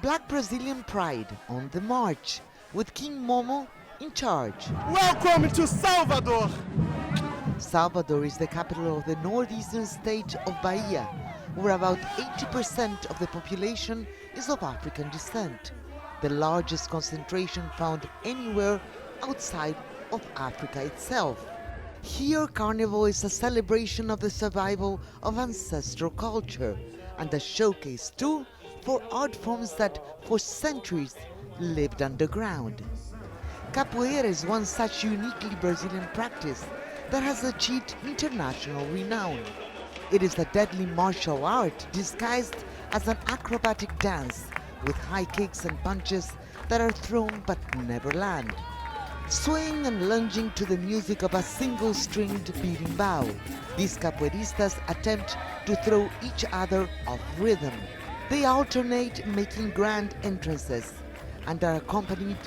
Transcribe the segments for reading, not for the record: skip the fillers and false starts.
Black Brazilian pride on the march, with King Momo in charge. Welcome to Salvador! Salvador is the capital of the northeastern state of Bahia, where about 80% of the population is of African descent, the largest concentration found anywhere outside of Africa itself. Here, Carnival is a celebration of the survival of ancestral culture and a showcase too for art forms that for centuries lived underground. Capoeira is one such uniquely Brazilian practice that has achieved international renown. It is a deadly martial art disguised as an acrobatic dance with high kicks and punches that are thrown but never land. Swaying and lunging to the music of a single-stringed beating bow, these capoeiristas attempt to throw each other off rhythm. They alternate making grand entrances and are accompanied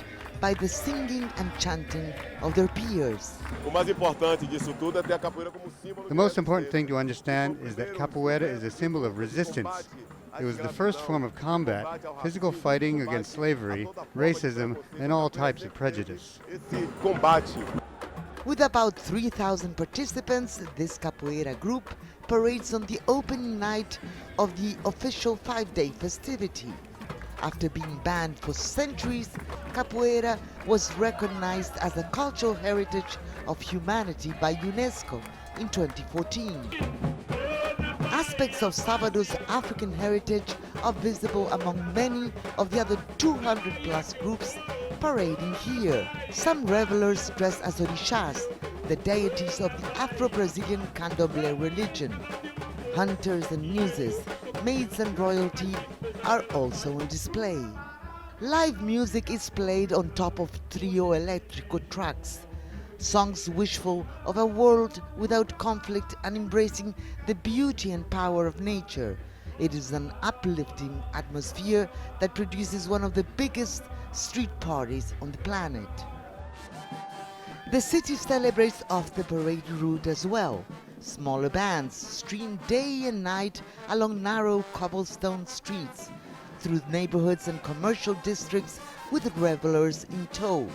by the singing and chanting of their peers. The most important thing to understand is that capoeira is a symbol of resistance. It was the first form of combat, physical fighting against slavery, racism, and all types of prejudice. With about 3,000 participants, this capoeira group parades on the opening night of the official 5-day festivity. After being banned for centuries, capoeira was recognized as a cultural heritage of humanity by UNESCO in 2014. Aspects of Salvador's African heritage are visible among many of the other 200 plus groups parading here. Some revelers dress as orishas, the deities of the Afro-Brazilian candomblé religion. Hunters and muses, maids and royalty are also on display. Live music is played on top of trio electrico trucks. Songs wishful of a world without conflict and embracing the beauty and power of nature. It is an uplifting atmosphere that produces one of the biggest street parties on the planet. The city celebrates off the parade route as well. Smaller bands stream day and night along narrow cobblestone streets, through neighborhoods and commercial districts with revelers in tow,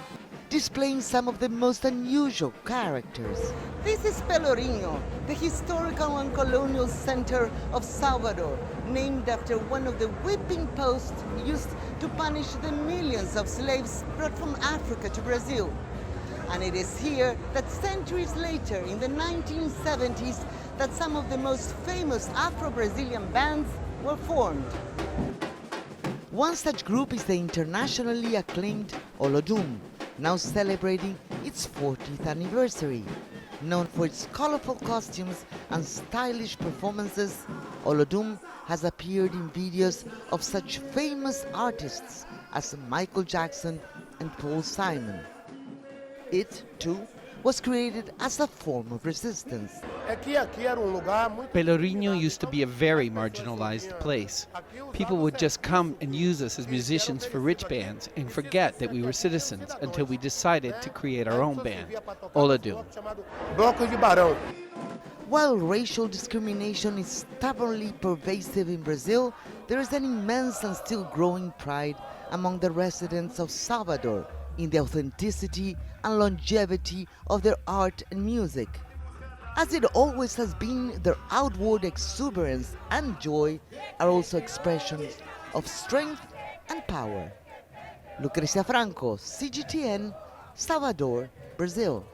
displaying some of the most unusual characters. This is Pelourinho, the historical and colonial center of Salvador, named after one of the whipping posts used to punish the millions of slaves brought from Africa to Brazil. And it is here that centuries later, in the 1970s, that some of the most famous Afro-Brazilian bands were formed. One such group is the internationally acclaimed Olodum, now celebrating its 40th anniversary. Known for its colorful costumes and stylish performances, Olodum has appeared in videos of such famous artists as Michael Jackson and Paul Simon. It, too, was created as a form of resistance. Pelourinho used to be a very marginalized place. People would just come and use us as musicians for rich bands and forget that we were citizens until we decided to create our own band, Olodum. While racial discrimination is stubbornly pervasive in Brazil, there is an immense and still growing pride among the residents of Salvador in the authenticity and longevity of their art and music. As it always has been, their outward exuberance and joy are also expressions of strength and power. Lucrecia, Franco, CGTN, Salvador, Brazil.